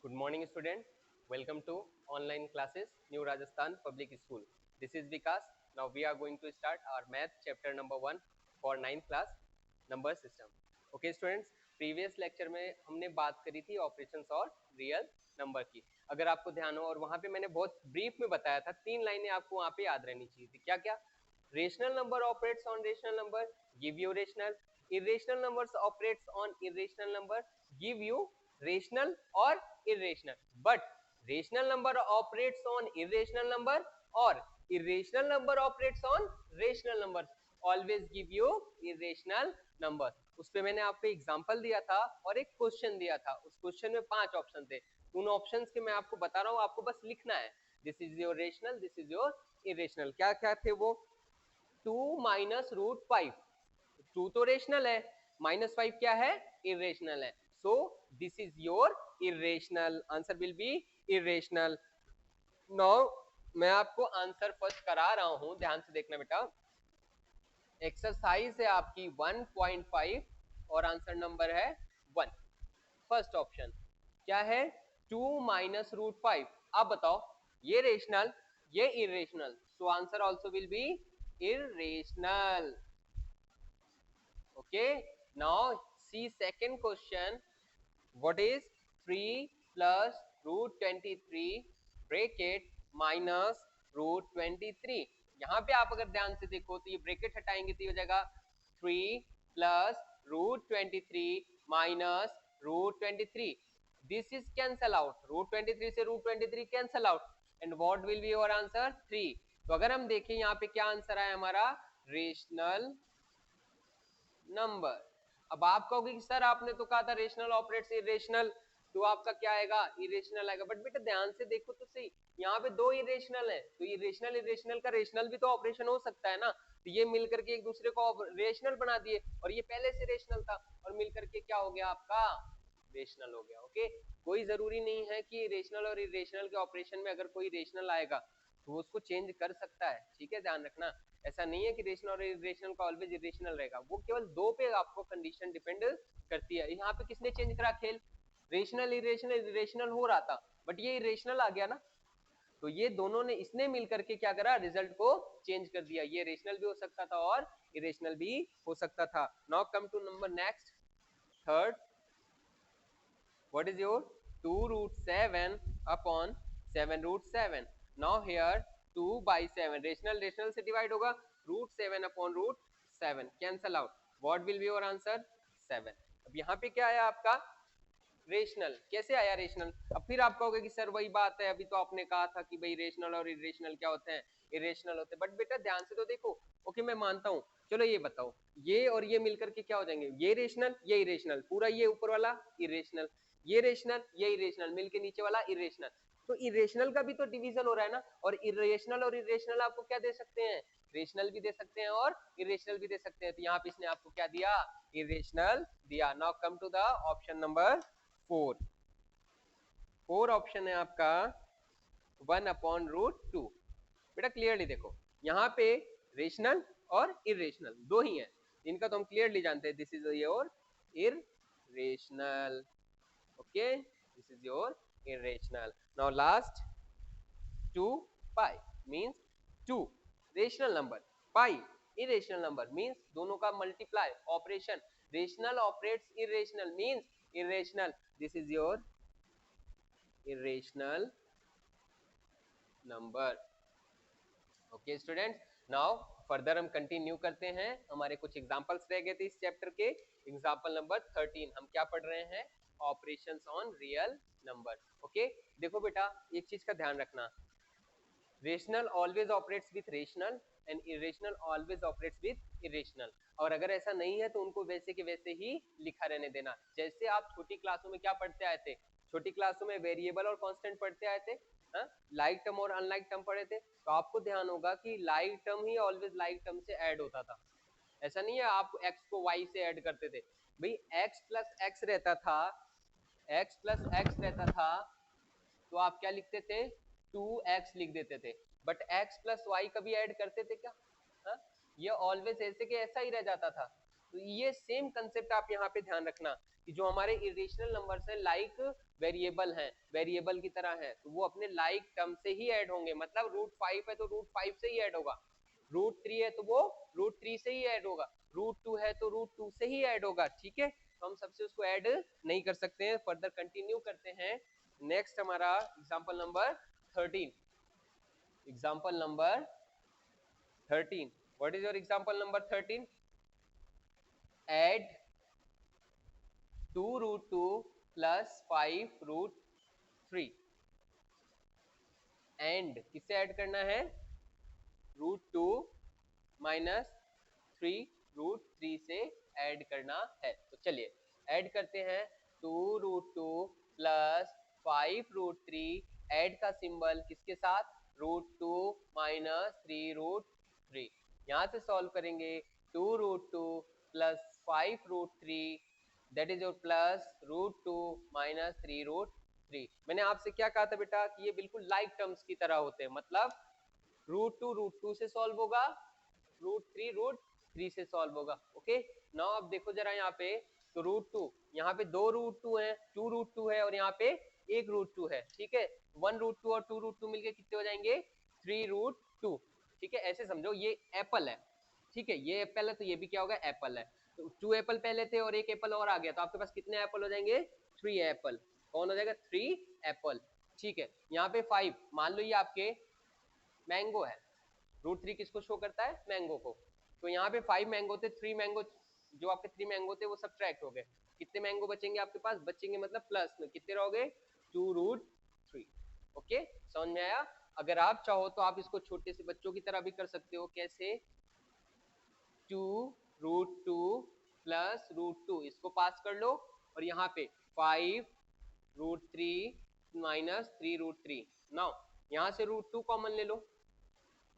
Good morning, student. Welcome to online classes, New Rajasthan Public School. This is Vikas. Now we are going to start our math chapter number 1 for 9th class number system. Okay, students. Previous lecture में हमने बात करी थी operations और real number की. अगर आपको ध्यान हो और वहां पे मैंने बहुत ब्रीफ में बताया था, 3 लाइनें आपको वहां पे याद रहनी चाहिए थी. क्या क्या? Rational number operates on rational number, give you rational. Irrational numbers operates on irrational number, give you rational or irrational. But rational number operates on irrational number or irrational number operates on rational numbers. Always give you irrational number. उस पे मैंने आपको example दिया था और एक question दिया था. उस क्वेश्चन में 5 ऑप्शन थे. उन ऑप्शंस के मैं आपको बता रहा हूँ, आपको बस लिखना है. This is your rational, this is your irrational. क्या क्या थे वो? 2 माइनस रूट 5. 2 तो रेशनल है, माइनस 5 क्या है? इरेशनल है. So this is your irrational. Answer will be irrational. Now मैं आपको आंसर फर्स्ट करा रहा हूं, ध्यान से देखना बेटा. एक्सरसाइज है आपकी 1.5 और आंसर नंबर है 1. फर्स्ट ऑप्शन क्या है? 2 माइनस रूट 5. आप बताओ, ये रेशनल, ये irrational. So answer also will be irrational. Okay, now see second question. What is 3 plus root 23 bracket minus root 23? यहाँ पे आप अगर ध्यान से देखो तो ये ब्रैकेट हटाएंगे तो ये हो जाएगा 3 plus root 23 minus root 23. This is cancel out. root 23 से root 23 cancel out. And what will be your answer? 3. तो अगर हम देखें यहाँ पे क्या आंसर आया हमारा? Rational number. अब आप कहोगे कि सर आपने तो कहा था रेशनल ऑपरेट्स इरेशनल, तो आपका क्या आएगा? इरेशनल आएगा. बट बेटा ध्यान से देखो तो सही, यहाँ पे 2 इरेशनल है, तो इरेशनल इरेशनल का रेशनल भी तो ऑपरेशन हो सकता है ना. तो ये मिलकर के एक दूसरे को रेशनल बना दिए और ये पहले से रेशनल था और मिलकर के क्या हो गया आपका? रेशनल हो गया. ओके, कोई जरूरी नहीं है कि रेशनल और इरेशनल के ऑपरेशन में अगर कोई रेशनल आएगा तो उसको चेंज कर सकता है. ठीक है, ध्यान रखना. ऐसा नहीं है कि रेशनल और इरेशनल का ऑलवेज इरेशनल रहेगा. वो केवल 2 पे आपको कंडीशन डिपेंड करती है. यहाँ पे किसने चेंज करा खेल? रेशनल इरेशनल इरेशनल हो रहा था बट ये इरेशनल आ गया ना, तो ये दोनों ने इसने मिलकर के क्या करा? रिजल्ट को चेंज कर दिया. ये रेशनल भी हो सकता था और इरेशनल भी हो सकता था. Now come to number next, third. What is your 2 root 7 upon 7 root 7? Now here 2 by 7, rational से divide होगा, root 7 upon root 7 cancel out. What will be your answer? 7. अब यहाँ पे क्या आया आपका? रेशनल. कैसे आया रेशनल? अब फिर आप कहोगे कि सर वही बात है, अभी तो आपने कहा था कि भाई रेशनल और इरेशनल क्या होते हैं? इरेशनल होते हैं. बट बेटा ध्यान से तो देखो. ओके, मैं मानता हूँ. चलो ये बताओ, ये और ये मिलकर के क्या हो जाएंगे? ये रेशनल, ये इरेशनल. पूरा ये ऊपर वाला इरेशनल, ये रेशनल, ये इरेशनल, मिलके नीचे वाला इरेशनल. तो इरेशनल का भी तो डिवीजन हो रहा है ना. और इरेशनल और इरेशनल आपको क्या दे सकते हैं? रेशनल भी दे सकते हैं और इरेशनल भी दे सकते हैं. तो यहाँ पे इसने आपको क्या दिया? इरेशनल दिया. Now come to the option number 4. 4 option है आपका 1 अपॉन रूट 2. बेटा क्लियरली देखो, यहाँ पे रेशनल और इरेशनल दो ही हैं, इनका तो हम क्लियरली जानते हैं. This is your irrational. Okay, this is your irrational. Now last 2 pi means 2 rational number, pi irrational number means दोनों का multiply operation. Rational operates irrational means irrational. This is your irrational number. Okay students, now further हम continue करते हैं. हमारे कुछ examples रह गए थे इस चैप्टर के. एग्जांपल नंबर 13 हम क्या पढ़ रहे हैं? Operations on real number. Okay, देखो बेटा एक चीज का ध्यान रखना. Rational always operates with rational and irrational always operates with irrational. और अगर ऐसा नहीं है तो उनको वैसे के वैसे ही लिखा रहने देना. जैसे आप छोटी क्लासों में क्या पढ़ते आए थे? छोटी क्लासों में वेरिएबल और कांस्टेंट पढ़ते आए थे, लाइक टर्म और अनलाइक टर्म पढ़े थे. तो आपको ध्यान होगा कि लाइक टर्म ही ऑलवेज लाइक टर्म से ऐड होता था. ऐसा नहीं है आप x को y से ऐड करते थे. भाई x प्लस x रहता था, x प्लस x रहता था, तो आप क्या लिखते थे? 2x लिख देते थे. बट x प्लस y कभी ऐड करते थे क्या? हा? ये ऑलवेज ऐसे के ऐसा ही रह जाता था. तो ये सेम कंसेप्ट आप यहाँ पे ध्यान रखना कि जो हमारे इरेशनल नंबर्स हैं लाइक वेरिएबल हैं, वेरिएबल की तरह हैं, तो वो अपने लाइक टर्म से ही ऐड होंगे। मतलब √5 है तो √5 से ही ऐड होगा, √3 है तो वो √3 से ही ऐड होगा, √2 है तो √2 से ही ऐड होगा। ठीक है, तो हम सबसे उसको ऐड नहीं कर सकते हैं। फर्दर कंटिन्यू करते हैं। नेक्स्ट हमारा example number 13। Example number 13, what is your example number 13? Add 2√2 plus 5√3। And किससे ऐड करना है? √2 माइनस 3√3 से ऐड करना है। तो चलिए ऐड करते हैं। 2√2 प्लस 5√3, ऐड का सिंबल किसके साथ? √2 माइनस 3√3। यहां से सॉल्व करेंगे। 2√2 plus 5√3, that is your plus √2 minus 3√3। मैंने आपसे क्या कहा था बेटा कि ये बिल्कुल लाइक टर्म्स की तरह होते हैं। मतलब √2 से सॉल्व होगा, √3 से सॉल्व होगा। ओके, नाउ अब देखो जरा यहाँ पे, तो √2, यहाँ पे 2√2 है, 2√2 है, और यहाँ पे 1√2 है। ठीक है, 1√2 और 2√2 मिलके कितने हो जाएंगे? 3√2। ठीक है, ऐसे समझो ये एप्पल है। ठीक है, ये एप्पल है तो ये भी क्या होगा? एप्पल है। तो 2 एप्पल पहले थे और 1 एप्पल और आ गया, तो आपके पास कितने एप्पल हो जाएंगे? 3 एप्पल। कौन हो जाएगा? 3 एप्पल। ठीक है, यहाँ पे 5 मान लो ये आपके मैंगो है। √3 किसको शो करता है? मैंगो को। तो यहाँ पे 5 मैंगो थे, 3 मैंगो, जो आपके 3 मैंगो थे वो सब्ट्रैक्ट हो गए। कितने मैंगो बचेंगे आपके पास? बचेंगे मतलब प्लस में कितने रहोगे? 2√3। ओके, समझ में आया? अगर आप चाहो तो आप इसको छोटे से बच्चों की तरह भी कर सकते हो। कैसे? 2√2 प्लस √2, इसको पास कर लो, और यहाँ पे 5√3 माइनस 3√3। नाउ यहाँ से √2 कॉमन ले लो,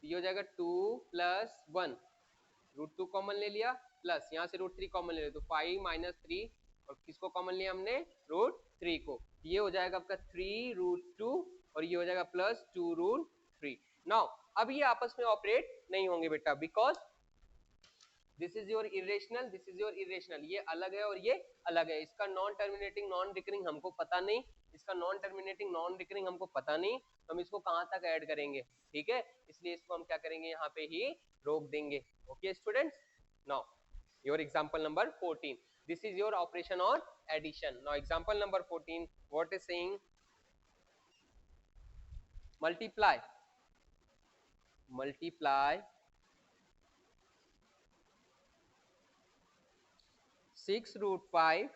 ये हो जाएगा 2 प्लस 1, √2 कॉमन ले लिया, प्लस यहाँ से √3 कॉमन ले लिया, तो 5 माइनस 3, और किसको कॉमन लिया हमने? √3 को। ये हो जाएगा आपका 3√2, और ये हो जाएगा प्लस 2√3। नाउ अब ये आपस में ऑपरेट नहीं होंगे बेटा, because this is your irrational, this is your irrational. ये अलग है और ये अलग है। इसका नॉन टर्मिनेटिंग नॉन रिकरिंग हमको पता नहीं, इसका नॉन टर्मिनेटिंग नॉन रिकरिंग हमको पता नहीं, तो हम इसको कहां तक ऐड करेंगे? ठीक है, इसलिए इसको हम क्या करेंगे? यहाँ पे ही रोक देंगे। Okay students, now your example number 14, this is your operation on addition. Now example number 14, what is saying? Multiply, multiply 6√5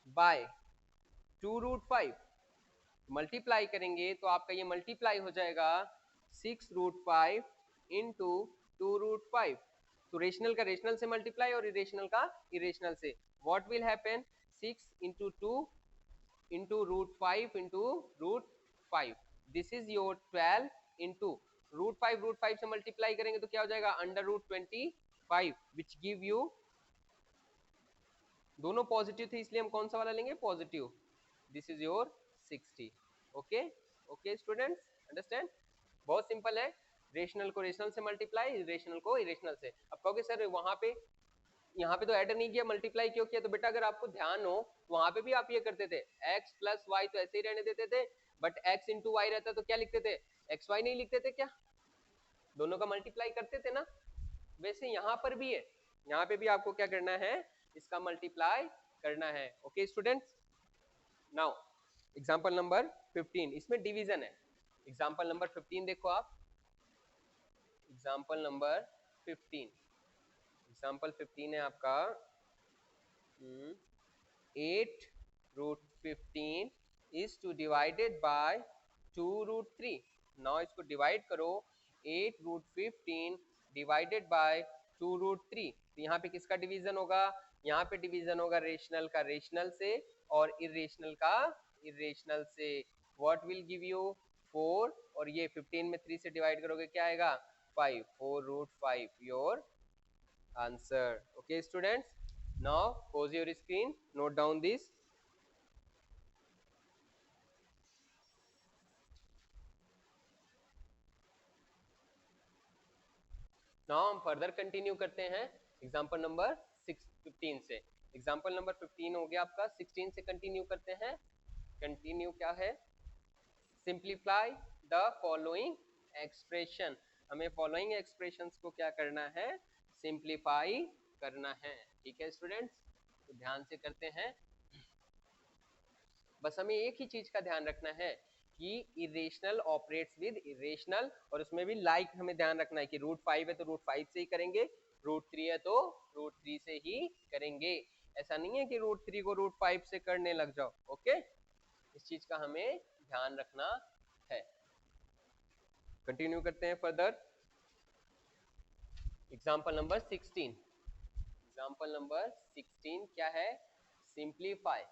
by 2√5। Multiply करेंगे तो आपका ये मल्टीप्लाई हो जाएगा 6√5 इंटू 2√5। तो रेशनल का रेशनल से मल्टीप्लाई और इरेशनल का इरेशनल से। What will happen? 6 into 2 into √5 into √5, this is your 12 into √5 से मल्टीप्लाई करेंगे तो क्या हो जाएगा? √25, विच गिव यू, दोनों पॉजिटिव थे इसलिए हम कौन सा वाला लेंगे? Positive. This is your 60। Okay, okay students, understand? बहुत सिंपल है। रेशनल को रेशनल से मल्टीप्लाई, इरेशनल को इरेशनल से। अब कहोगे सर वहां पे, यहाँ पे तो ऐड नहीं किया, मल्टीप्लाई क्यों किया? तो बेटा अगर आपको ध्यान हो, वहां पे भी आप ये करते थे, x प्लस वाई तो ऐसे ही रहने देते थे, बट x इंटू वाई रहता तो क्या लिखते थे? एक्स वाई नहीं लिखते थे क्या? दोनों का मल्टीप्लाई करते थे ना। वैसे यहाँ पर भी है, यहाँ पे भी आपको क्या करना है? इसका मल्टीप्लाई करना है। Okay students, now example number 15, इसमें डिवीजन है। एग्जांपल नंबर 15 देखो आप, एग्जांपल नंबर 15, एग्जांपल 15 है आपका 8√15 is to divided by 2√3। Now इसको डिवाइड करो, 8√15 डिवाइडेड बाय 2√3। तो यहाँ पे किसका डिवीजन होगा? यहाँ पे डिवीजन होगा रेशनल का रेशनल से और इरेशनल का इरेशनल से। What will give you? 4, और ये 15 में 3 से डिवाइड करोगे क्या आएगा? 5, 4√5 your answer. Okay students, now pause your screen, note down this. Now हम फर्दर कंटिन्यू करते हैं एग्जांपल नंबर 15 से। एग्जाम्पल नंबर 15 हो गया आपका। 16 से कंटिन्यू करते हैं। कंटिन्यू क्या है? Simplify the following expression. हमें फॉलोइंग एक्सप्रेशंस को क्या करना है? सिंप्लीफाई करना है। ठीक है स्टूडेंट्स, तो ध्यान से करते हैं। बस हमें एक ही चीज का ध्यान रखना है कि इरेशनल ऑपरेट्स विद इरेशनल, और उसमें भी लाइक हमें ध्यान रखना है कि रूट 5 है तो रूट 5 से ही करेंगे, रूट 3 है तो रूट 3 से ही करेंगे। ऐसा नहीं है कि रूट 3 को रूट 5 से करने लग जाओ। ओके, इस चीज का हमें ध्यान रखना है। कंटिन्यू करते हैं further. Example number 16। Example number 16 क्या है? Simplify.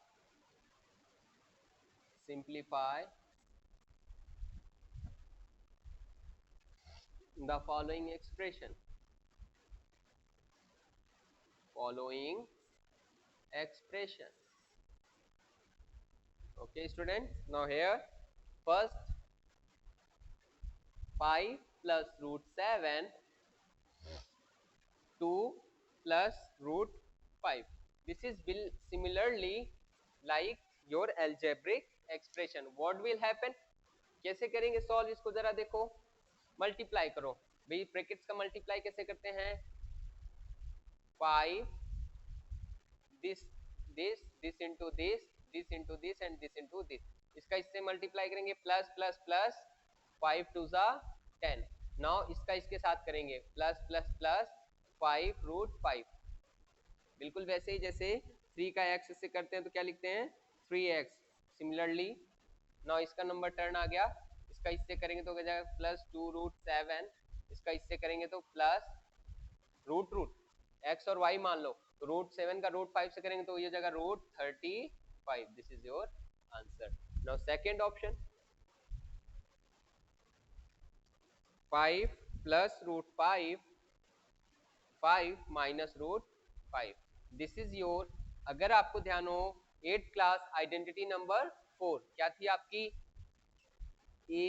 Simplify the following expression. Following expression. Okay students, now here first 5 plus root 7, 2 plus root 5. This is will similarly like your algebraic expression. What will happen? कैसे करेंगे solve इसको जरा देखो। Multiply करो भाई, brackets का मल्टीप्लाई कैसे करते हैं? 5 this this into this and this into this, इसका इससे मल्टीप्लाई करेंगे, प्लस प्लस प्लस 5 टू ज़ा 10। नाउ इसका इसके साथ करेंगे प्लस प्लस प्लस 5 रूट 5, बिल्कुल वैसे ही जैसे 3 का x से करते हैं तो क्या लिखते हैं? 3x। सिमिलरली नाउ इसका नंबर टर्न आ गया, इसका इससे करेंगे तो हो जाएगा प्लस 2 रूट 7, इसका इससे करेंगे तो प्लस रूट रूट x और y मान लो, तो रूट 7 का रूट 5 से करेंगे तो ये जगह root 35। This is your answer. Now second option 5 plus root 5 minus root 5, this is your. अगर आपको ध्यान हो 8th क्लास आइडेंटिटी नंबर 4 क्या थी आपकी? a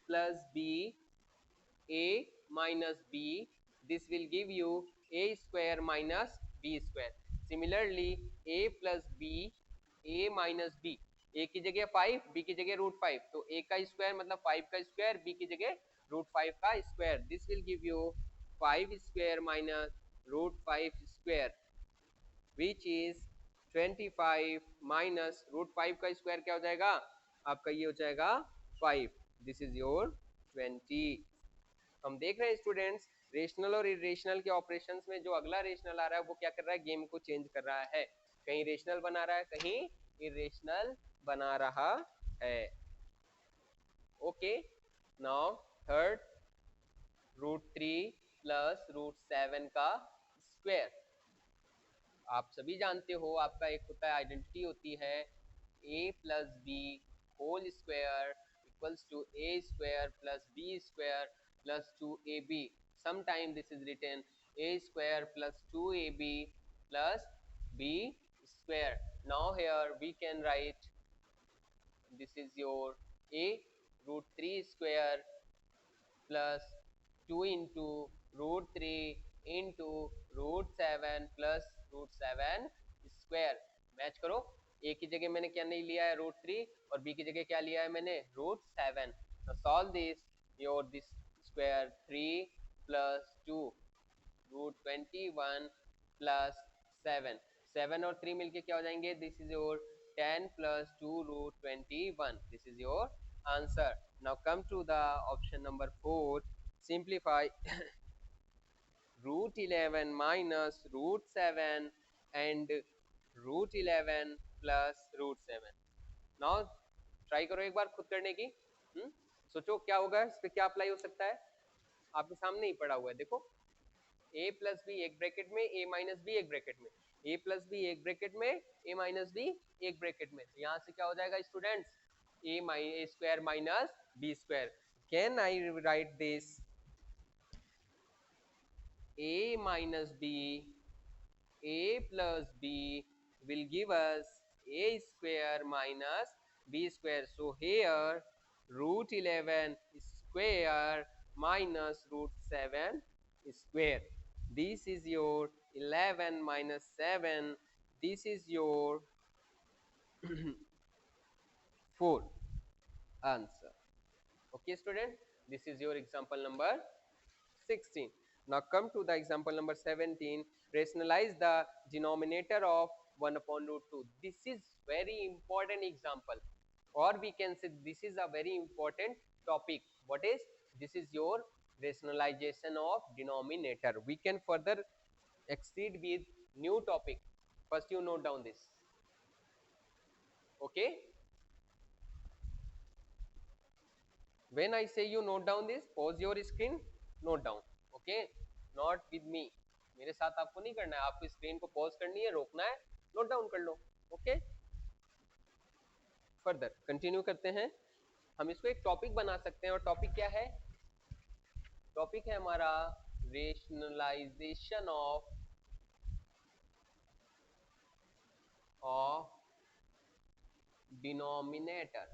plus b, a minus b, this will give you a square minus b square. Similarly a plus b, a minus b, a की जगह 5, b की जगह रूट 5, तो a का स्क्वायर मतलब 5 का स्क्वायर, b की जगह रूट 5 का square. This will give you 5 square minus root 5 square which is 25 minus root 5 का स्क्वायर क्या हो जाएगा आपका? ये हो जाएगा 5। This is your 20। हम देख रहे हैं स्टूडेंट्स, रेशनल और इरेशनल के ऑपरेशंस में जो अगला रेशनल आ रहा है वो क्या कर रहा है? गेम को चेंज कर रहा है, कहीं रेशनल बना रहा है, कहीं इरेशनल बना रहा है। Okay, now third root 3 plus root 7 का स्क्वायर। आप सभी जानते हो आपका एक होता है, आइडेंटिटी होती है a plus b whole square equals to a square plus b square plus 2ab। Sometime this is written a square plus 2ab प्लस b square. Now here we can write this is your a root 3 square plus 2 into root 3 into root 7 plus root 7 square. मैच करो, a की जगह मैंने क्या नहीं लिया है? रूट 3, और बी की जगह क्या लिया है मैंने? Root 7। Solve this, your this square 3 plus 2 root 21 plus 7, 7 और 3 मिलके क्या हो जाएंगे? This is your 10 plus 2 root 21। This is your answer. Now come to the option number 4. Simplify root 11 minus root 7 and root 11 plus root 7. Now try करो एक बार खुद करने की। सोचो क्या होगा, इस पे क्या अप्लाई हो सकता है? आपके सामने ही पड़ा हुआ है, देखो a प्लस बी एक ब्रैकेट में, a माइनस बी एक ब्रैकेट में, a प्लस बी एक ब्रैकेट में, a माइनस बी एक ब्रैकेट में। यहाँ से क्या हो जाएगा students? a square minus b square. Can I write this? A minus b, a plus b will give us a square minus b square. So here root 11 square minus root 7 square. This is your 11 minus 7. This is your fourth answer. Okay, student, this is your example number 16. Now come to the example number 17. Rationalize the denominator of 1 upon root 2. This is very important example, or we can say this is a very important topic. What is this? Is your rationalization of denominator. We can further exceed with new topic. First you note down this. Okay, when I say you note down this, pause your screen, note down. Okay, not with me. मेरे साथ आपको नहीं करना है, आपको screen को pause करनी है, रोकना है, नोट डाउन कर लो. ओके, फर्दर कंटिन्यू करते हैं. हम इसको एक टॉपिक बना सकते हैं, और टॉपिक क्या है? टॉपिक है हमारा rationalisation of denominator.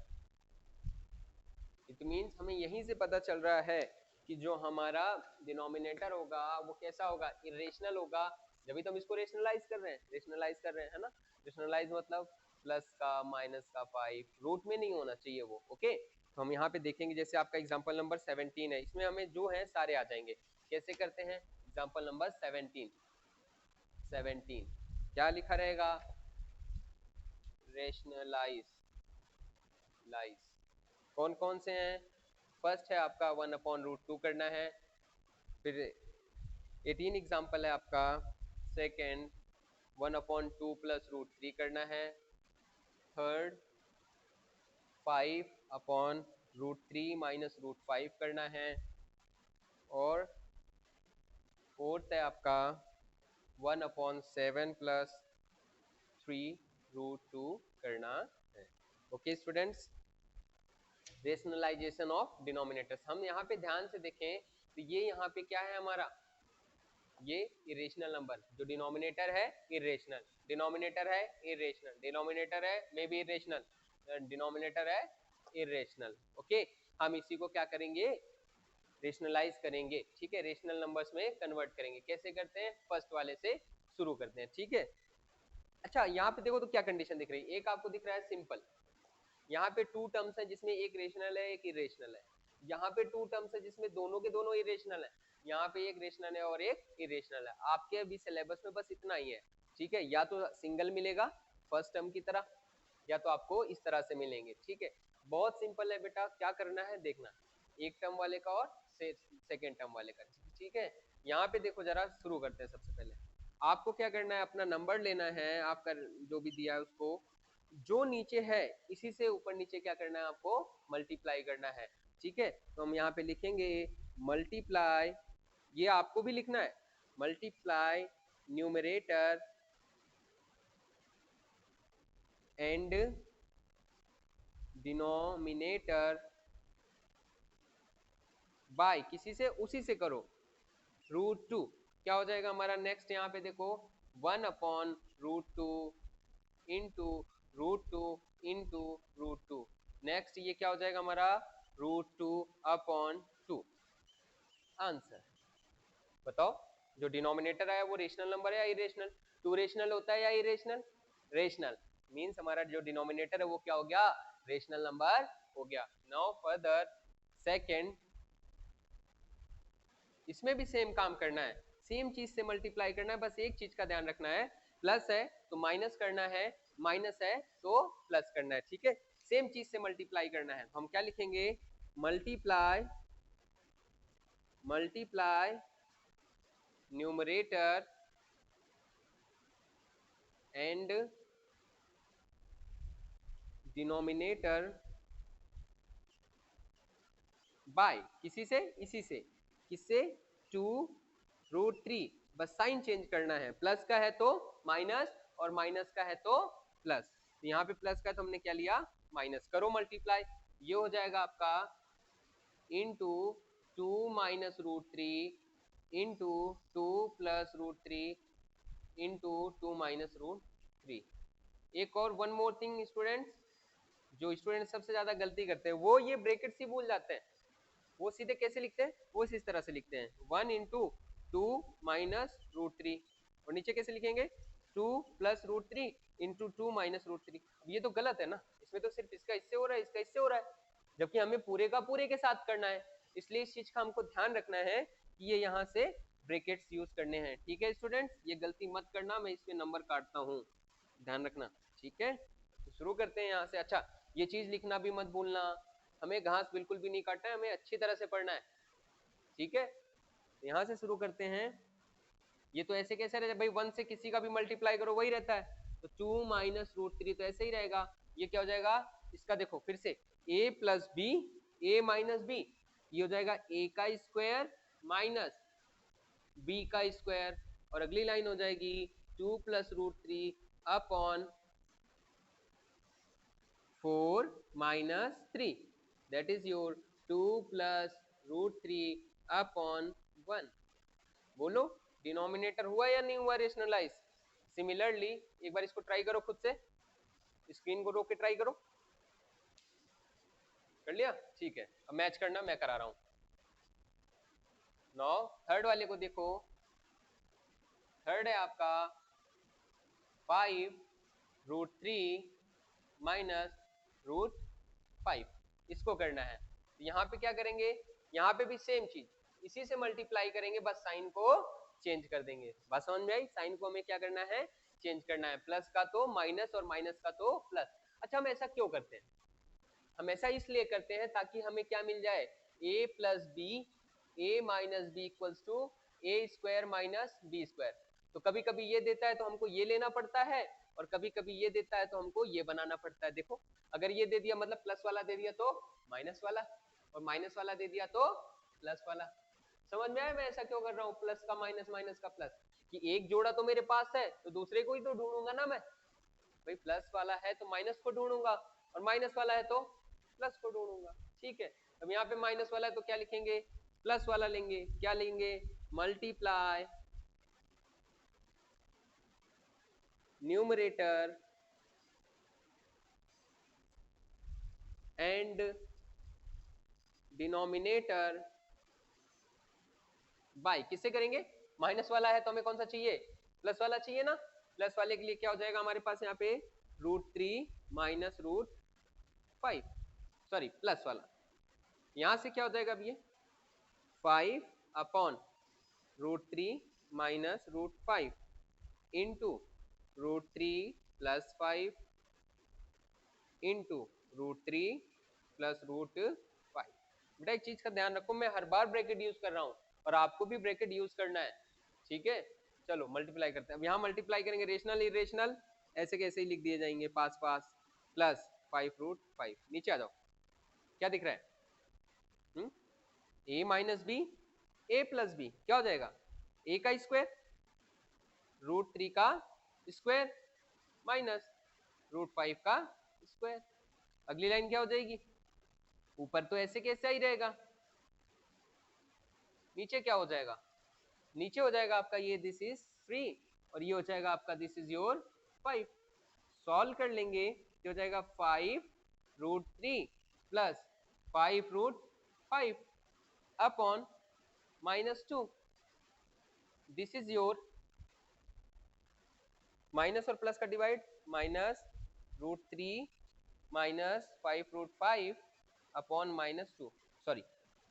It means हमें यहीं से पता चल रहा है कि जो हमारा डिनोमिनेटर होगा वो कैसा होगा? इरेशनल होगा. जब भी तो हम इसको रेशनलाइज कर रहे हैं, है ना. रेशनलाइज मतलब प्लस का, माइनस का 5, रूट में नहीं होना चाहिए वो. ओके, तो हम यहाँ पे देखेंगे, जैसे आपका एग्जांपल नंबर 17 है, इसमें हमें जो है सारे आ जाएंगे. कैसे करते हैं? एग्जांपल नंबर 17 क्या लिखा रहेगा? रेशनलाइज. कौन कौन से हैं? फर्स्ट है आपका 1 अपॉन रूट 2 करना है. फिर 18 एग्जाम्पल है आपका. सेकेंड 1 अपॉन 2 प्लस रूट 3 करना है. Third 5 upon root 3 minus root 5 करना है. और फोर्थ है आपका 1 अपॉन 7 प्लस 3 रूट 2 करना है. Okay students, rationalisation of denominators. हम यहाँ पे ध्यान से देखें तो ये यहाँ पे क्या है हमारा? ये इरेशनल नंबर. जो डिनोमिनेटर है इरेशनल, डिनोमिनेटर है इरेशनल, डिनोमिनेटर है मे बी इरेशनल, डिनोमिनेटर है इरेशनल. ओके, हम इसी को क्या करेंगे? रेशनलाइज करेंगे. ठीक है, रेशनल नंबर्स में कन्वर्ट करेंगे. कैसे करते हैं? फर्स्ट वाले से शुरू करते हैं. ठीक है. अच्छा, यहाँ पे देखो तो क्या कंडीशन दिख रही है? एक आपको दिख रहा है सिंपल. यहाँ पे टू टर्म्स है जिसमें एक रेशनल है एक इरेशनल है. यहाँ पे टू टर्म्स है जिसमें दोनों के दोनों इरेशनल है. यहाँ पे एक रेशनल है और एक इरेशनल है. आपके अभी सिलेबस में बस इतना ही है. ठीक है, या तो सिंगल मिलेगा फर्स्ट टर्म की तरह, या तो आपको इस तरह से मिलेंगे. ठीक है, बहुत सिंपल है बेटा. क्या करना है देखना, एक टर्म वाले का और सेकेंड टर्म वाले का. ठीक है, यहाँ पे देखो जरा, शुरू करते हैं. सबसे पहले आपको क्या करना है? अपना नंबर लेना है आपका जो भी दिया है उसको, जो नीचे है इसी से ऊपर नीचे क्या करना है? आपको मल्टीप्लाई करना है. ठीक है, तो हम यहाँ पे लिखेंगे मल्टीप्लाई. ये आपको भी लिखना है, multiply numerator and denominator by किसी से, उसी से करो, रूट 2. क्या हो जाएगा हमारा नेक्स्ट? यहाँ पे देखो 1 upon root 2 into root 2 into root 2. Next ये क्या हो जाएगा हमारा? Root 2 upon 2. आंसर बताओ. जो डिनोमिनेटर आया वो रेशनल नंबर है या इरेशनल? 2 रेशनल होता है या इरेशनल? रेशनल. मींस हमारा जो डिनोमिनेटर है वो क्या हो गया? रेशनल नंबर हो गया. नाउ फर्दर सेकंड, इसमें भी सेम काम करना है, सेम चीज से मल्टीप्लाई करना है. बस एक चीज का ध्यान रखना है, प्लस है तो माइनस करना है, माइनस है तो प्लस करना है. ठीक है, सेम चीज से मल्टीप्लाई करना है. हम क्या लिखेंगे? Multiply numerator and denominator by किसी से, इसी से. किससे? 2 रूट 3. बस साइन चेंज करना है, प्लस का है तो माइनस और माइनस का है तो प्लस. यहाँ पे प्लस का है तो हमने क्या लिया? माइनस. करो मल्टीप्लाई. ये हो जाएगा आपका into 2 minus root 3 into 2 plus root 3 into 2 minus root 3. एक और वन मोर थिंग स्टूडेंट्स, जो स्टूडेंट सबसे ज्यादा गलती करते हैं वो ये ब्रैकेट से भूल जाते हैं. वो सीधे कैसे लिखते हैं? वो इस तरह से लिखते हैं 1 इंटू 2 माइनस रूट 3. और नीचे कैसे लिखेंगे? 2 plus root three into 2 minus root three. ये तो गलत है ना, इसमें तो सिर्फ इसका इससे हो रहा है, इसका इससे हो रहा है, जबकि हमें पूरे का पूरे के साथ करना है। इसलिए इस चीज का हमको ध्यान रखना है कि ये यहाँ से ब्रैकेट्स यूज करने हैं। ठीक है स्टूडेंट्स, ये गलती मत करना, मैं इसमें नंबर काटता हूँ, ध्यान रखना। ठीक है, तो शुरू करते हैं यहाँ से। अच्छा, ये चीज लिखना भी मत भूलना, हमें घास बिल्कुल भी नहीं काटना है, हमें अच्छी तरह से पढ़ना है। ठीक है, यहाँ से शुरू करते हैं। ये तो ऐसे कैसे रहता है भाई, 1 से किसी का भी मल्टीप्लाई करो वही रहता है, तो 2 माइनस रूट थ्री तो ऐसे ही रहेगा। ये क्या हो जाएगा इसका, देखो फिर से a plus b, a minus b, ये हो जाएगा a का स्क्वायर माइनस b का स्क्वायर, और अगली लाइन हो जाएगी 2 plus root three upon 4 minus three, that is your 2 plus root three upon 1। बोलो डिनोमिनेटर हुआ या नहीं हुआ रेशनलाइज। सिमिलरली एक बार इसको ट्राई करो, खुद से स्क्रीन को रोक के ट्राई करो। कर लिया, ठीक है, अब मैच करना मैं करा रहा हूं। नाउ थर्ड वाले को देखो, थर्ड है आपका 5 रूट थ्री माइनस रूट 5, इसको करना है। तो यहाँ पे क्या करेंगे, यहाँ पे भी सेम चीज, इसी से मल्टीप्लाई करेंगे, बस साइन को चेंज कर देंगे। बस समझ में आई, साइन को हमें क्या करना है, चेंज करना है, प्लस का तो माइनस और माइनस का तो प्लस। अच्छा, हम ऐसा क्यों करते हैं, हम ऐसा इसलिए करते हैं ताकि हमें क्या मिल जाए, a plus b, a minus b equals to a square minus b square. तो कभी कभी ये देता है तो हमको ये लेना पड़ता है, और कभी कभी ये देता है तो हमको ये बनाना पड़ता है। देखो अगर ये दे दिया मतलब प्लस वाला दे दिया तो माइनस वाला, और माइनस वाला दे दिया तो प्लस वाला। समझ में आया मैं ऐसा क्यों कर रहा हूँ, प्लस का माइनस, माइनस का प्लस, कि एक जोड़ा तो मेरे पास है तो दूसरे को ही तो ढूंढूंगा ना मैं। भाई प्लस वाला है तो माइनस को ढूंढूंगा, और माइनस वाला है तो प्लस को ढूंढूंगा। ठीक है, अब यहाँ पे माइनस वाला है तो क्या लिखेंगे, प्लस वाला लेंगे, क्या लेंगे, multiply numerator and denominator by, किससे करेंगे, माइनस वाला है तो हमें कौन सा चाहिए, प्लस वाला चाहिए ना। प्लस वाले के लिए क्या हो जाएगा हमारे पास यहाँ पे, root three minus root 5, sorry plus वाला, यहां से क्या हो जाएगा अब ये 5 upon root three minus root 5 into root three plus 5 into root three plus root 5। बेटा एक चीज का ध्यान रखो, मैं हर बार ब्रैकेट यूज कर रहा हूं और आपको भी ब्रैकेट यूज करना है। ठीक है, चलो मल्टीप्लाई करते हैं। अब यहाँ मल्टीप्लाई करेंगे रेशनल इरेशनल ऐसे कैसे ही लिख दिए जाएंगे, पास पास प्लस 5 रूट 5, नीचे आ जाओ, क्या दिख रहा है, a minus b, a plus b क्या हो जाएगा, a का स्क्वायर रूट थ्री का स्क्वायर माइनस रूट 5 का स्क्वायर। अगली लाइन क्या हो जाएगी, ऊपर तो ऐसे कैसे ही रहेगा, नीचे क्या हो जाएगा, नीचे हो जाएगा आपका ये दिस इज 3, और ये हो जाएगा आपका दिस इज योर 5। सॉल्व कर लेंगे, ये हो जाएगा 5 root three plus 5 root 5 upon minus 2, this is your minus और प्लस का divide, minus root three minus 5 root 5 upon minus 2। Sorry,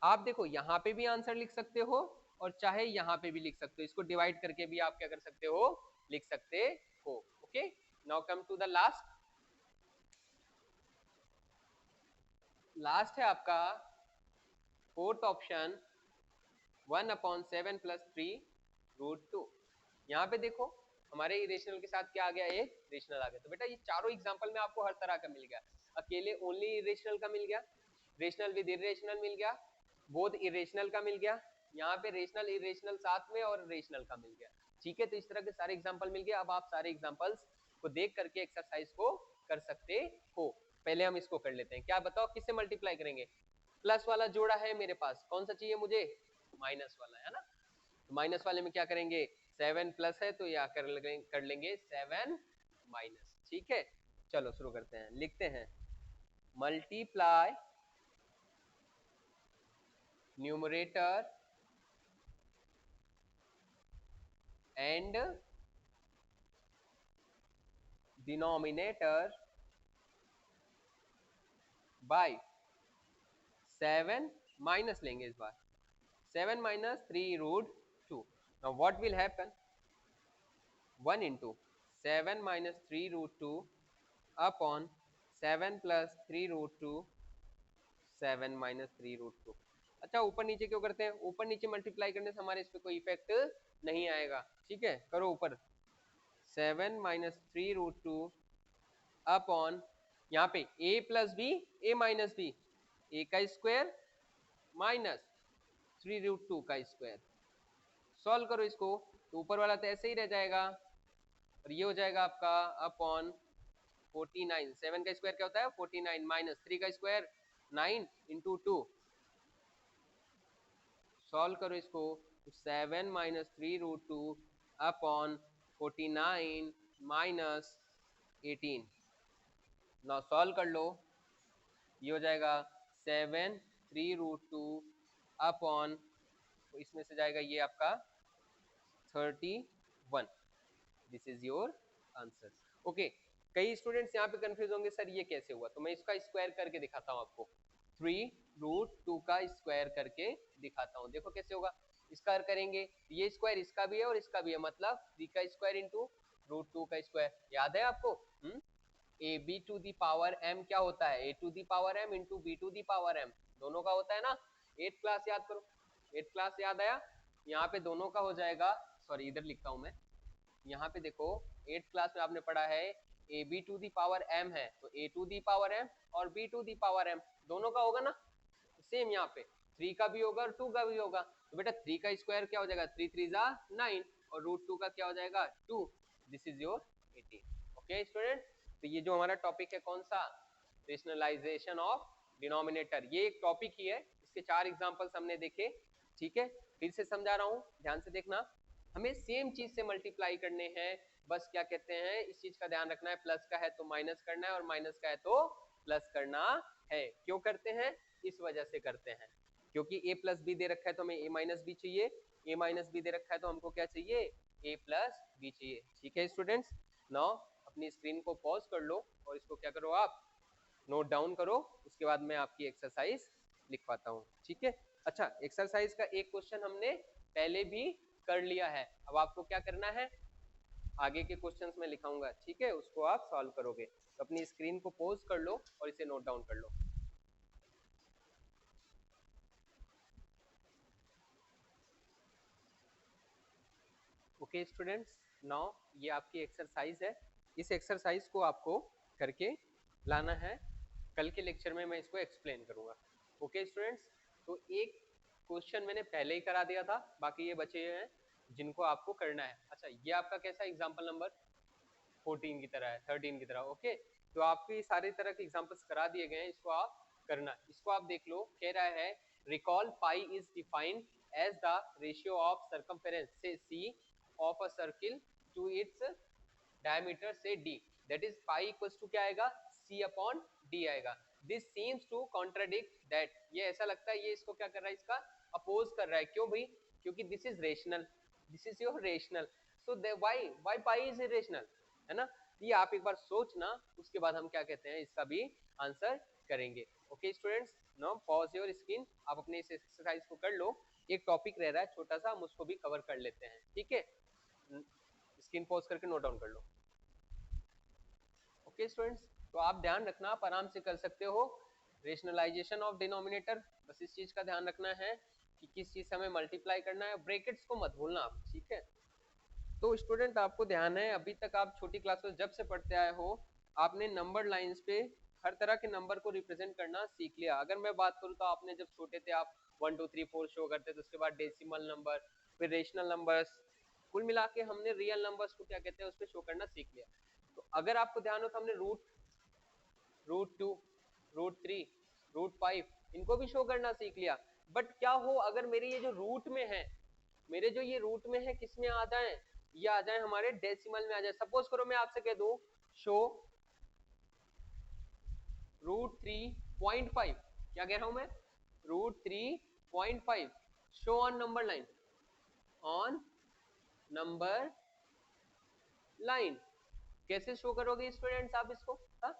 आप देखो यहाँ पे भी आंसर लिख सकते हो और चाहे यहाँ पे भी लिख सकते हो, इसको डिवाइड करके भी आप क्या कर सकते हो, लिख सकते हो। Okay, now come to the last, last है आपका fourth option 1 upon 7 plus 3 root 2। यहाँ पे देखो हमारे इरेशनल के साथ क्या आ गया, एक रेशनल आ गया। तो बेटा ये चारों एग्जांपल में आपको हर तरह का मिल गया, अकेले ओनली इरेशनल का मिल गया, रेशनल विद इरेशनल मिल गया, बोथ इरेशनल का मिल गया, यहाँ पे रेशनल इरेशनल साथ में और रेशनल का मिल गया। ठीक है, तो इस तरह के सारे एग्जाम्पल मिल गए। अब आप सारे एग्जाम्पल्स को देख करके एक्सरसाइज को कर सकते हो। पहले हम इसको कर लेते हैं, क्या बताओ किससे मल्टीप्लाई करेंगे, प्लस वाला जोड़ा है मेरे पास, कौन सा चाहिए मुझे, माइनस वाला है ना। तो माइनस वाले में क्या करेंगे, 7 प्लस है तो या कर लेंगे 7 माइनस। ठीक है, चलो शुरू करते हैं, लिखते हैं multiply numerator and denominator by 7 minus लेंगे इस बार 7 minus 3√2. Now what will happen 1 into 7 minus 3√2 upon 7 plus 3√2 7 minus 3√2. अच्छा ऊपर नीचे क्यों करते हैं ऊपर नीचे मल्टीप्लाई करने से हमारे इस पे कोई इफेक्ट नहीं आएगा ठीक है करो ऊपर 7 minus 3√2 अपॉन यहाँ पे a plus b a minus b a का स्क्वायर माइनस 3√2 का स्क्वायर सॉल्व करो इसको तो ऊपर वाला तो ऐसे ही रह जाएगा और ये हो जाएगा आपका अपॉन 49 7 का स्क्वायर क्या होता है 49 माइनस 3 का स्क्वायर 9 इंटू 2 सॉल्व करो इसको तो 7 minus 3√2 upon 49 minus 18 now solve कर लो ये हो जाएगा 7 3√2 अपॉन इसमें से जाएगा ये आपका 31 this is your answer okay कई स्टूडेंट्स यहाँ पे कंफ्यूज होंगे सर ये कैसे हुआ तो मैं इसका स्क्वायर करके दिखाता हूँ आपको 3√2 का स्क्वायर करके दिखाता हूँ देखो कैसे होगा इसका करेंगे ये स्क्वायर इसका भी है और इसका भी है मतलब 3 का स्क्वायर इंटू √2 का स्क्वायर याद है आपको a b to the power m क्या होता है a to the power m into b to the power m दोनों का होता है ना 8th क्लास याद करो 8th क्लास याद आया यहाँ पे दोनों का हो जाएगा सॉरी इधर लिखता हूँ मैं यहाँ पे देखो 8th क्लास में आपने पढ़ा है a b to the power m है तो a to the power m और b to the power m दोनों का होगा ना सेम यहाँ पे 3 का भी होगा और 2 का भी होगा तो बेटा 3 का स्क्वायर क्या हो जाएगा 3 3 जा 9 और √2 का क्या हो जाएगा 2 this is your 18 okay student तो ये जो हमारा टॉपिक है कौन सा रेशनलाइजेशन ऑफ डिनोमिनेटर ये एक टॉपिक ही है इसके 4 एग्जांपल्स हमने देखे ठीक है फिर से समझा रहा हूँ ध्यान से देखना हमें सेम चीज से मल्टीप्लाई करने हैं बस क्या कहते हैं इस चीज का ध्यान रखना है प्लस का है तो माइनस करना है और माइनस का है तो प्लस करना है क्यों करते हैं इस वजह से करते हैं क्योंकि a प्लस बी दे रखा है तो हमें a माइनस बी चाहिए a माइनस बी दे रखा है तो हमको क्या चाहिए a प्लस बी चाहिए ठीक है स्टूडेंट्स नाउ अपनी स्क्रीन को पॉज कर लो और इसको क्या करो आप नोट डाउन करो उसके बाद मैं आपकी एक्सरसाइज लिखवाता हूँ ठीक है अच्छा एक्सरसाइज का एक क्वेश्चन हमने पहले भी कर लिया है अब आपको क्या करना है आगे के क्वेश्चंस में लिखाऊंगा ठीक है उसको आप सॉल्व करोगे तो अपनी स्क्रीन को पॉज कर लो और इसे नोट डाउन कर लो ओके स्टूडेंट्स नाउ ये आपकी एक्सरसाइज है इस एक्सरसाइज को आपको करके लाना है कल के लेक्चर में मैं इसको एक्सप्लेन करूंगा ओके स्टूडेंट्स तो एक क्वेश्चन मैंने पहले ही करा दिया था बाकी ये बचे हैं जिनको आपको करना है अच्छा ये आपका कैसा एग्जाम्पल नंबर 14 की तरह है 13 की तरह ओके तो आपकी सारी तरह के एग्जाम्पल्स करा दिए गए हैं इसको आप करना इसको आप देख लो कह रहा है recall pi is defined as the ratio of circumference से C of a circle to its diameter से d that is pi equals to क्या आएगा c अपॉन d आएगा this seems to contradict that ये ऐसा लगता है ये इसको क्या कर रहा है इसका अपोज कर रहा है क्यों भाई क्योंकि this is rational this is your rational so why pi is irrational है ना ये आप एक बार सोचना उसके बाद हम क्या कहते हैं इसका भी आंसर करेंगे okay students now pause your screen आप अपने इस एक्सरसाइज को कर लो एक टॉपिक रह रहा है छोटा सा हम उसको भी कवर कर लेते हैं ठीक है स्क्रीन पॉज करके नोट डाउन कर लो ओके स्टूडेंट्स तो आप ध्यान रखना आप आराम से कर सकते हो रेशनलाइजेशन ऑफ डिनोमिनेटर बस इस चीज का ध्यान रखना है कि किस चीज से हमें मल्टीप्लाई करना है ब्रैकेट्स को मत भूलना आप ठीक है तो स्टूडेंट आपको ध्यान है अभी तक आप छोटी क्लास में जब से पढ़ते आए हो आपने नंबर लाइंस पे हर तरह के नंबर को रिप्रेजेंट करना सीख लिया अगर मैं बात करूँ तो आपने जब छोटे थे आप 1 2 3 4 शो करते थे उसके बाद डेसिमल नंबर फिर रेशनल नंबर्स कुल मिला के हमने रियल नंबर्स को क्या कहते हैं उस पर शो करना सीख लिया तो अगर आपको ध्यान हो तो हमने रूट 2 रूट 3 रूट 5 इनको भी शो करना सीख लिया बट क्या हो अगर मेरे ये जो रूट में है मेरे जो ये रूट में है किस में आ जाए ये आ जाए हमारे डेसिमल में आ जाए सपोज करो मैं आपसे कह दूं शो √3.5 क्या कह रहा हूं मैं √3.5 show on number line on number line कैसे शो करोगे स्टूडेंट्स आप इसको? हाँ,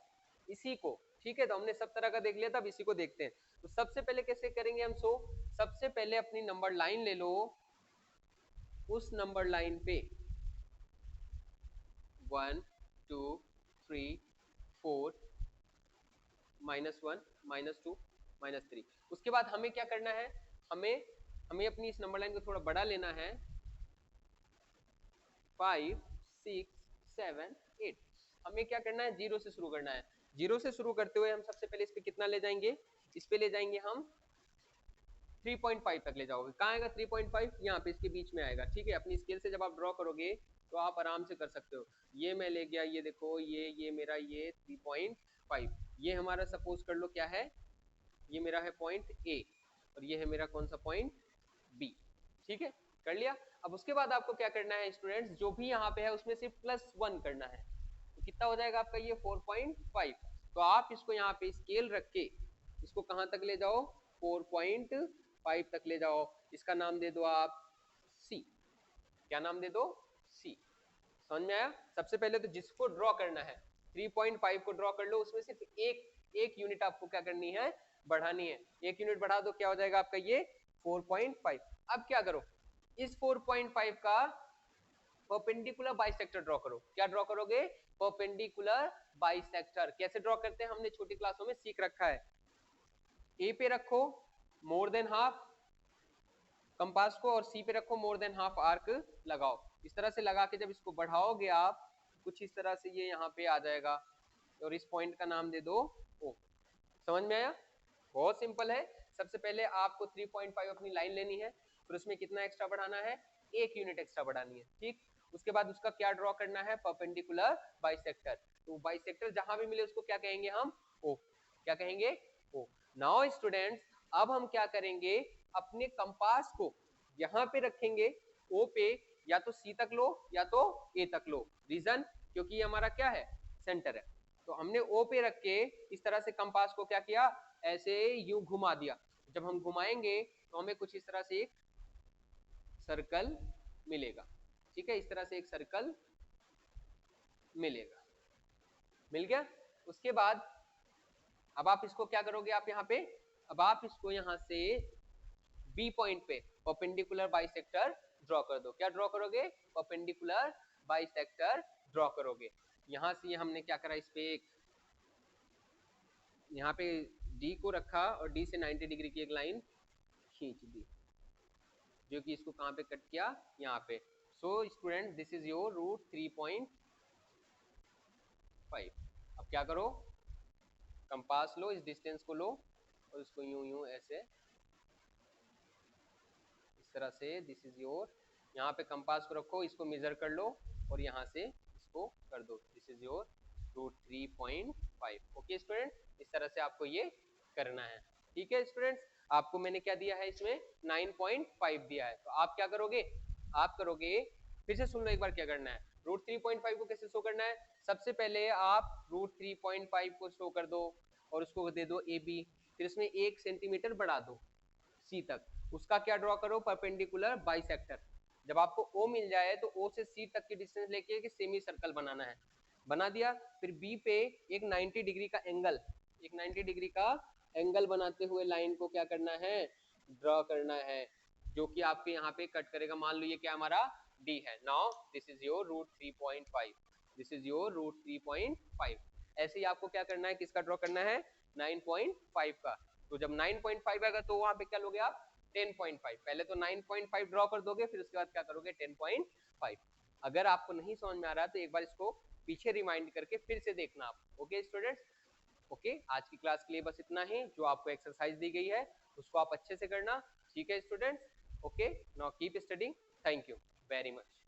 इसी को, ठीक है। तो हमने सब तरह का देख लिया था, अब इसी को देखते हैं। तो सबसे पहले कैसे करेंगे हम शो? सबसे पहले अपनी नंबर लाइन ले लो, उस नंबर लाइन पे 1 2 3 4 -1 -2 -3। उसके बाद हमें क्या करना है, हमें हमें अपनी इस नंबर लाइन को थोड़ा बड़ा लेना है, 5 6 7 8। हमें क्या करना है, 0 से शुरू करना है। 0 से शुरू करते हुए हम सबसे पहले इस पे कितना ले जाएंगे, इस पे ले जाएंगे हम 3.5 तक ले जाओगे। कहाँ आएगा 3.5? यहाँ पे इसके बीच में आएगा, ठीक है। अपनी स्केल से जब आप ड्रॉ करोगे तो आप आराम से कर सकते हो। ये मैं ले गया, ये देखो, ये मेरा ये 3.5, ये हमारा सपोज कर लो क्या है, ये मेरा है पॉइंट ए, और ये है मेरा कौन सा पॉइंट, बी, ठीक है। कर लिया। अब उसके बाद आपको क्या करना है स्टूडेंट्स, जो भी यहाँ पे है उसमें से +1 करना है। तो कितना हो जाएगा आपका ये 4.5। तो आप इसको यहाँ पे स्केल रख के इसको कहाँ तक ले जाओ, 4.5 तक ले जाओ। इसका नाम दे दो आप सी। क्या नाम दे दो? सी। समझ में आया? सबसे पहले तो जिसको ड्रॉ करना है 3.5 को ड्रॉ कर लो, उसमें सिर्फ एक यूनिट आपको क्या करनी है, बढ़ानी है। एक यूनिट बढ़ा दो, क्या हो जाएगा आपका ये 4.5। अब क्या करो, इस 4.5 का परपेंडिकुलर बाइसेक्टर ड्रॉ करो। क्या ड्रॉ करोगे? Perpendicular bisector. कैसे ड्रॉ करते हैं हमने छोटी क्लासों में सीख रखा है। ए पे रखो मोर देन हाफ कंपास को, और सी पे रखो मोर देन हाफ आर्क लगाओ। इस तरह से लगा के जब इसको बढ़ाओगे आप, कुछ इस तरह से ये यहाँ पे आ जाएगा, और इस पॉइंट का नाम दे दो ओ। समझ में आया? बहुत सिंपल है। सबसे पहले आपको 3.5 अपनी लाइन लेनी है, फिर उसमें कितना एक्स्ट्रा बढ़ाना है, 1 यूनिट एक्स्ट्रा बढ़ानी है, ठीक। उसके बाद उसका क्या ड्रॉ करना है, परपेंडिकुलर बाइसेक्टर। तो बाइसेक्टर जहां भी मिले उसको क्या कहेंगे हम, ओ। क्या कहेंगे? ओ। नाउ स्टूडेंट्स, अब हम क्या करेंगे, अपने कंपास को यहाँ पे रखेंगे ओ पे, या तो सी तक लो या तो ए तक लो। रीजन, क्योंकि ये हमारा क्या है, सेंटर है। तो हमने ओ पे रख के इस तरह से कंपास को क्या किया, ऐसे यूं घुमा दिया। जब हम घुमाएंगे तो हमें कुछ इस तरह से एक सर्कल मिलेगा, ठीक है। इस तरह से एक सर्कल मिलेगा, मिल गया। उसके बाद अब आप इसको क्या करोगे, आप यहाँ पे, अब आप इसको यहाँ से बी पॉइंट पे परपेंडिकुलर बाइसेक्टर ड्रॉ कर दो। क्या ड्रॉ करोगे? परपेंडिकुलर बाइसेक्टर ड्रॉ करोगे। यहाँ से हमने क्या करा, इस पे एक यहाँ पे डी को रखा और डी से 90 डिग्री की एक लाइन खींच दी, जो कि इसको कहाँ पे कट किया, यहाँ पे। So student, this is your root 3.5। अब क्या करो, कंपास लो, इस डिस्टेंस को लो और इसको यूं यूं ऐसे इस तरह से, दिस इज योर, यहाँ पे कंपास को रखो, इसको मेजर कर लो और यहाँ से इसको कर दो, this is your root 3.5। Okay student, इस तरह से आपको ये करना है, ठीक है स्टूडेंट्स। आपको मैंने क्या दिया है, इसमें 9.5 दिया है। तो आप क्या करोगे, आप करोगे, फिर से सुन लो एक बार क्या करना है। रूट 3.5 को कैसे शो करना है, सबसे पहले आप रूट 3.5 को शो कर दो और उसको दे दो ए बी, फिर इसमें 1 सेंटीमीटर बढ़ा दो सी तक। उसका क्या ड्रॉ करो, परपेंडिकुलर बाइसेक्टर। जब आपको ओ मिल जाए तो ओ से सी तक की डिस्टेंस लेके एक सेमी सर्कल बनाना है, बना दिया। फिर बी पे एक 90 डिग्री का एंगल, एक 90 डिग्री का एंगल बनाते हुए लाइन को क्या करना है, ड्रॉ करना है, जो कि आपके यहाँ पे कट करेगा। मान लो ये क्या हमारा डी है। Now this is your root 3.5, this is your root 3.5। ऐसे ही आपको क्या करना है, किसका ड्रॉ करना है, 9.5 का। तो जब 9.5 आएगा तो वहां पे क्या लोगे आप, 10.5। पहले तो 9.5 ड्रॉ कर दोगे, फिर उसके बाद क्या करोगे, 10.5। अगर आपको नहीं समझ में आ रहा तो एक बार इसको पीछे रिमाइंड करके फिर से देखना आप। ओके स्टूडेंट्स, ओके, आज की क्लास के लिए बस इतना ही। जो आपको एक्सरसाइज दी गई है उसको आप अच्छे से करना, ठीक है students. Okay, now keep studying. Thank you very much.